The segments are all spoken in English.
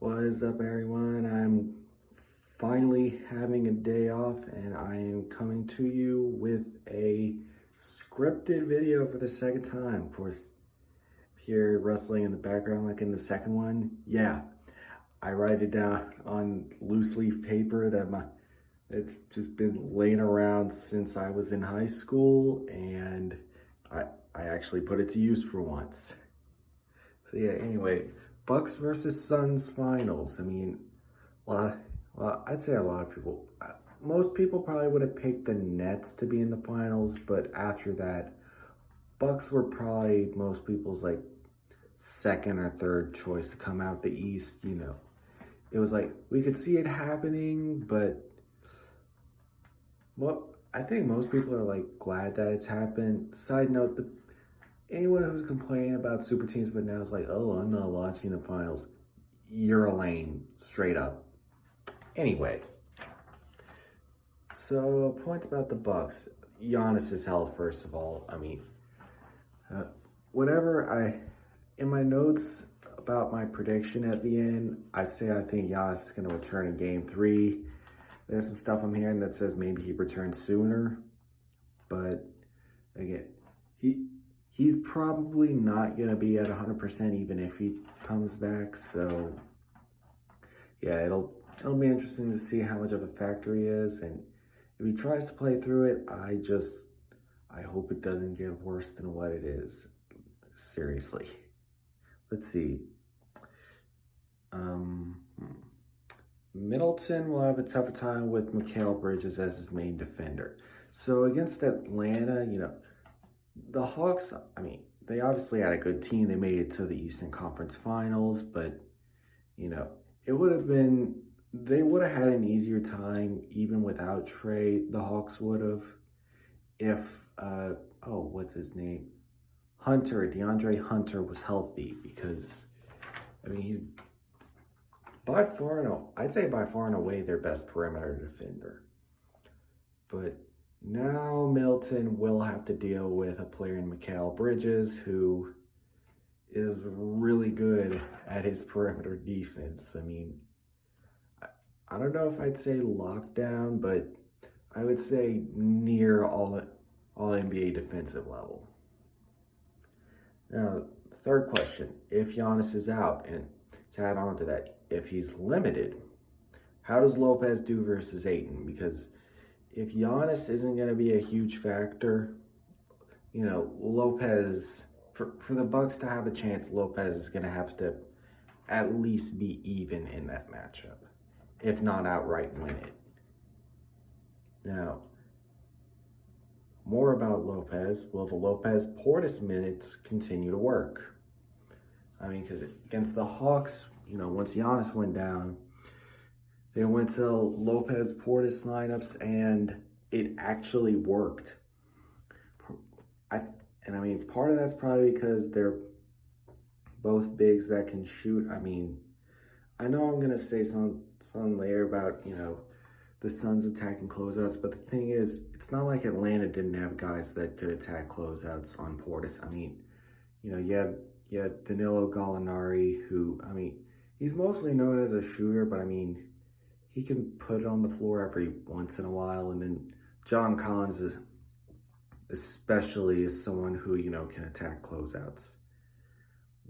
What is up, everyone? I'm finally having a day off and I am coming to you with a scripted video for the second time. Of course, if you're rustling in the background like in the second one, yeah, I write it down on loose leaf paper it's just been laying around since I was in high school, and I actually put it to use for once. So yeah, anyway, Bucks versus Suns finals. I mean, I'd say a lot of people, most people probably would have picked the Nets to be in the finals, but after that, Bucks were probably most people's like second or third choice to come out the East. It was like we could see it happening, but I think most people are like glad that it's happened. Side note, anyone who's complaining about super teams but now is like, oh, I'm not watching the finals, you're a lame, straight up. Anyway, so points about the Bucks. Giannis's health, first of all. I mean, in my notes about my prediction at the end, I say I think Giannis is going to return in Game 3. There's some stuff I'm hearing that says maybe he returns sooner, but again, he's probably not going to be at 100% even if he comes back. So yeah, it'll be interesting to see how much of a factor he is, and if he tries to play through it, I hope it doesn't get worse than what it is. Seriously. Let's see. Middleton will have a tougher time with Mikal Bridges as his main defender. So against Atlanta, the Hawks, I mean, they obviously had a good team. They made it to the Eastern Conference Finals, but, they would have had an easier time even without Trey. The Hawks would have, if, what's his name? DeAndre Hunter was healthy, because, I mean, he's I'd say by far and away their best perimeter defender. But now Middleton will have to deal with a player in Mikal Bridges who is really good at his perimeter defense. I mean, I don't know if I'd say lockdown, but I would say near all NBA defensive level. Now, the third question, if Giannis is out, and to add on to that, if he's limited, how does Lopez do versus Ayton? Because if Giannis isn't going to be a huge factor, Lopez, for the Bucks to have a chance, Lopez is going to have to at least be even in that matchup, if not outright win it. Now, more about Lopez. Will the Lopez-Portis minutes continue to work? I mean, because against the Hawks, once Giannis went down, they went to Lopez-Portis lineups, and it actually worked. I mean, part of that's probably because they're both bigs that can shoot. I mean, I know I'm going to say something later about, the Suns attacking closeouts, but the thing is, it's not like Atlanta didn't have guys that could attack closeouts on Portis. I mean, you had Danilo Gallinari, who, I mean, he's mostly known as a shooter, but I mean, he can put it on the floor every once in a while. And then John Collins, especially, is someone who, can attack closeouts.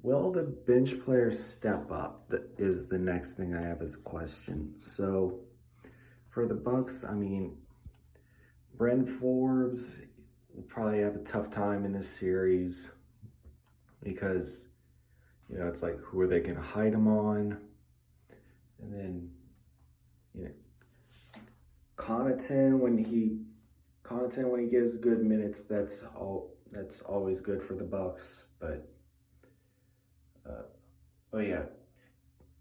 Will the bench players step up? That is the next thing I have as a question. So for the Bucks, I mean, Bryn Forbes will probably have a tough time in this series because, it's like, who are they going to hide him on? And then, Connaughton, when he gives good minutes, that's always good for the Bucks. But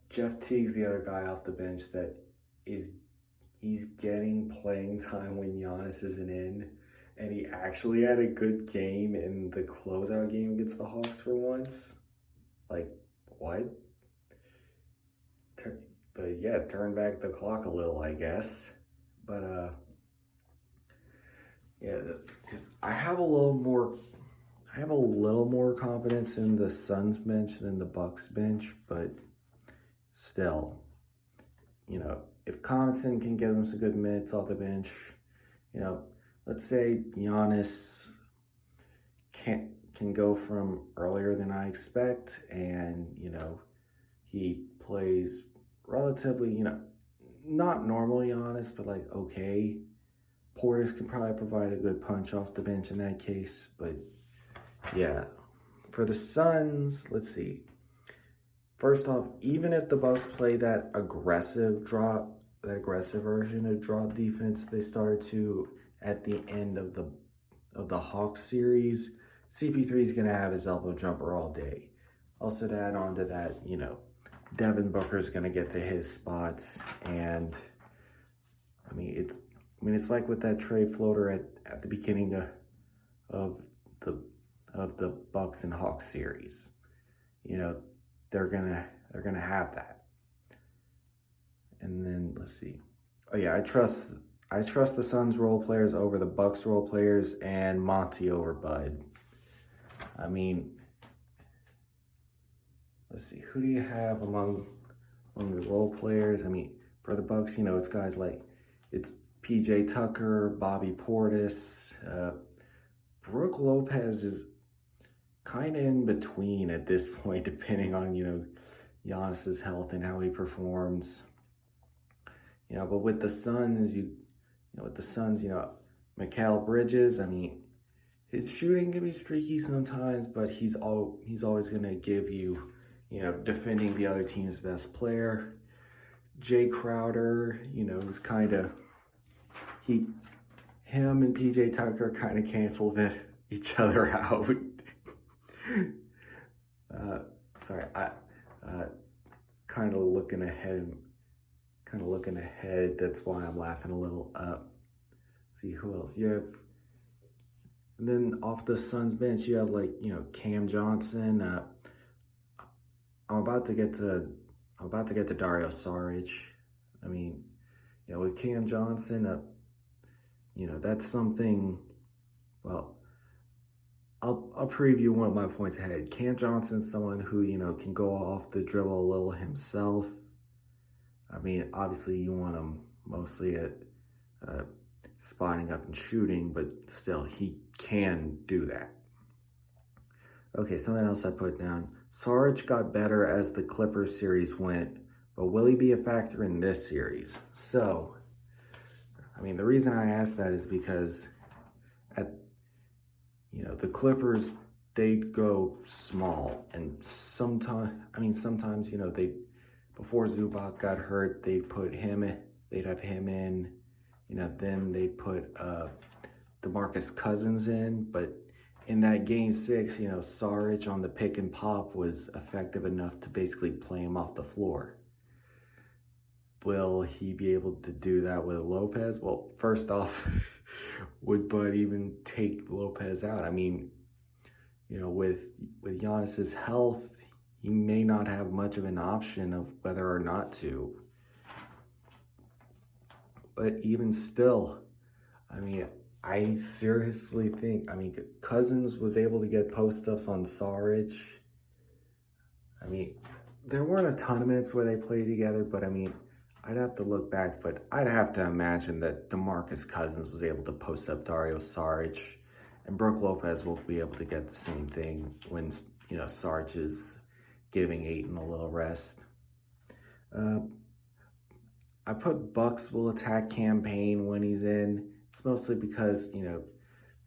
Jeff Teague's the other guy off the bench that he's getting playing time when Giannis isn't in, and he actually had a good game in the closeout game against the Hawks for once. Like, what? But yeah, turn back the clock a little, I guess. But yeah, because I have a little more confidence in the Suns bench than the Bucks bench, but still, if Connaughton can give them some good minutes off the bench, let's say Giannis can go from earlier than I expect, and he plays relatively, not normally honest, but like okay. Portis can probably provide a good punch off the bench in that case, but yeah. For the Suns, let's see. First off, even if the Bucks play that aggressive version of drop defense they started to at the end of the Hawks series, CP3 is gonna have his elbow jumper all day. Also, to add on to that, Devin Booker's gonna get to his spots, and it's like with that trade floater at the beginning of the Bucks and Hawks series. They're gonna have that. And then let's see. Oh yeah, I trust the Suns role players over the Bucks role players, and Monty over Bud. Let's see, who do you have among the role players? For the Bucks, it's guys like PJ Tucker, Bobby Portis, Brook Lopez is kind of in between at this point, depending on Giannis's health and how he performs. But with the Suns, Mikal Bridges, his shooting can be streaky sometimes, but he's always gonna give you, defending the other team's best player. Jay Crowder, who's kind of him and PJ Tucker kind of canceled each other out. Sorry, I kind of looking ahead. That's why I'm laughing a little. See who else you have. And then off the Suns bench, you have Cam Johnson. I'm about to get to Dario Saric. With Cam Johnson, that's something. Well, I'll preview one of my points ahead. Cam Johnson's someone who can go off the dribble a little himself. Obviously you want him mostly at spotting up and shooting, but still he can do that. Okay, something else I put down. Saric got better as the Clippers series went, but will he be a factor in this series? So, the reason I ask that is because the Clippers, they'd go small, and sometimes, they, before Zubac got hurt, they'd have him in, then they put DeMarcus Cousins in, but in that game 6, Saric on the pick and pop was effective enough to basically play him off the floor. Will he be able to do that with Lopez? Well, first off, would Bud even take Lopez out? With Giannis's health, he may not have much of an option of whether or not to. But even still, I seriously think, Cousins was able to get post-ups on Saric. There weren't a ton of minutes where they played together, but I'd have to look back, but I'd have to imagine that DeMarcus Cousins was able to post up Dario Saric, and Brook Lopez will be able to get the same thing when, Saric is giving Ayton a little rest. I put Bucks will attack campaign when he's in. It's mostly because,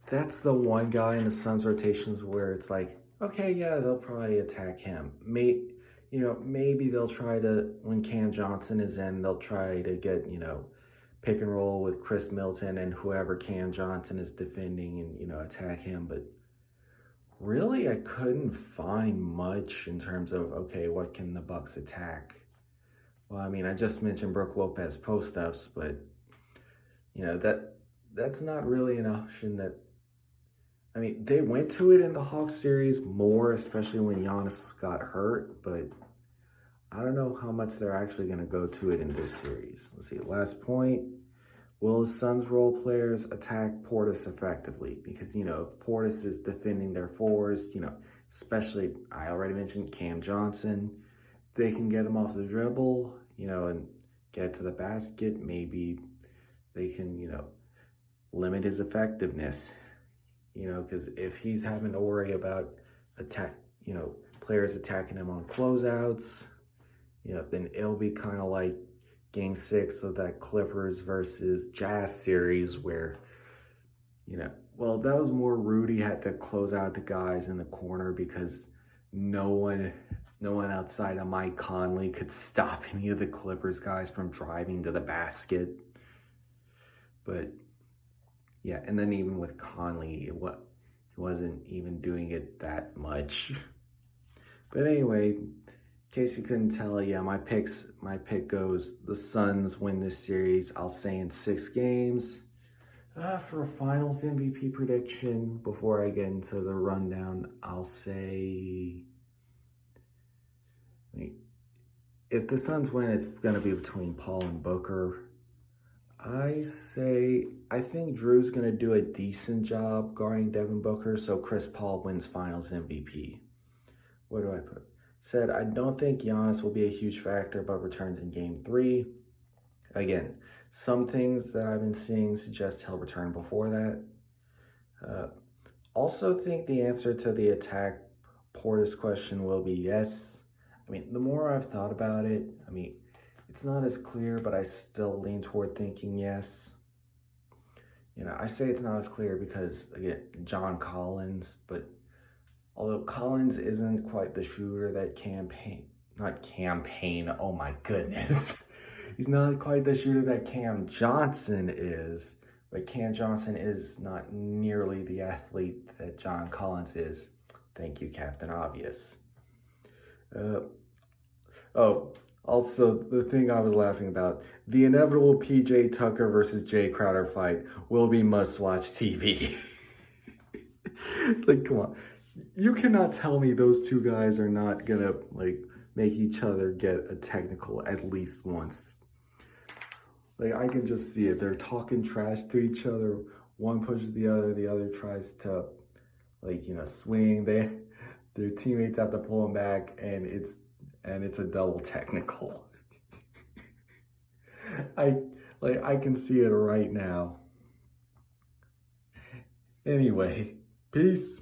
that's the one guy in the Suns rotations where it's like, okay, yeah, they'll probably attack him. Maybe they'll try to, when Cam Johnson is in, they'll try to get, pick and roll with Chris Middleton and whoever Cam Johnson is defending and, attack him. But really, I couldn't find much in terms of, okay, what can the Bucks attack? Well, I just mentioned Brook Lopez post-ups, but, that's not really an option that, they went to it in the Hawks series more, especially when Giannis got hurt, but I don't know how much they're actually going to go to it in this series. Let's see, last point. Will the Suns role players attack Portis effectively? Because, if Portis is defending their fours, especially, I already mentioned Cam Johnson, they can get him off the dribble, and get to the basket, maybe they can, limit his effectiveness, because if he's having to worry about players attacking him on closeouts, then it'll be kind of like Game 6 of that Clippers versus Jazz series where, well, that was more Rudy had to close out the guys in the corner because no one outside of Mike Conley could stop any of the Clippers guys from driving to the basket. But yeah, and then even with Conley, he wasn't even doing it that much. But anyway, in case you couldn't tell, yeah, my pick goes the Suns win this series. I'll say in 6 games. For a Finals MVP prediction, before I get into the rundown, I'll say, if the Suns win, it's going to be between Paul and Booker. I think Drew's going to do a decent job guarding Devin Booker, so Chris Paul wins Finals MVP. What do I put? Said, I don't think Giannis will be a huge factor, but returns in Game 3. Again, some things that I've been seeing suggest he'll return before that. Also think the answer to the attack Portis question will be yes. The more I've thought about it, it's not as clear, but I still lean toward thinking yes. I say it's not as clear because, again, John Collins, but although Collins isn't quite the shooter that oh my goodness. He's not quite the shooter that Cam Johnson is, but Cam Johnson is not nearly the athlete that John Collins is. Thank you, Captain Obvious. Also, the thing I was laughing about, the inevitable PJ Tucker versus Jay Crowder fight will be must-watch TV. Like, come on. You cannot tell me those two guys are not gonna, make each other get a technical at least once. I can just see it. They're talking trash to each other. One pushes the other tries to, swing. Their teammates have to pull them back, and it's a double technical. I can see it right now. Anyway, peace.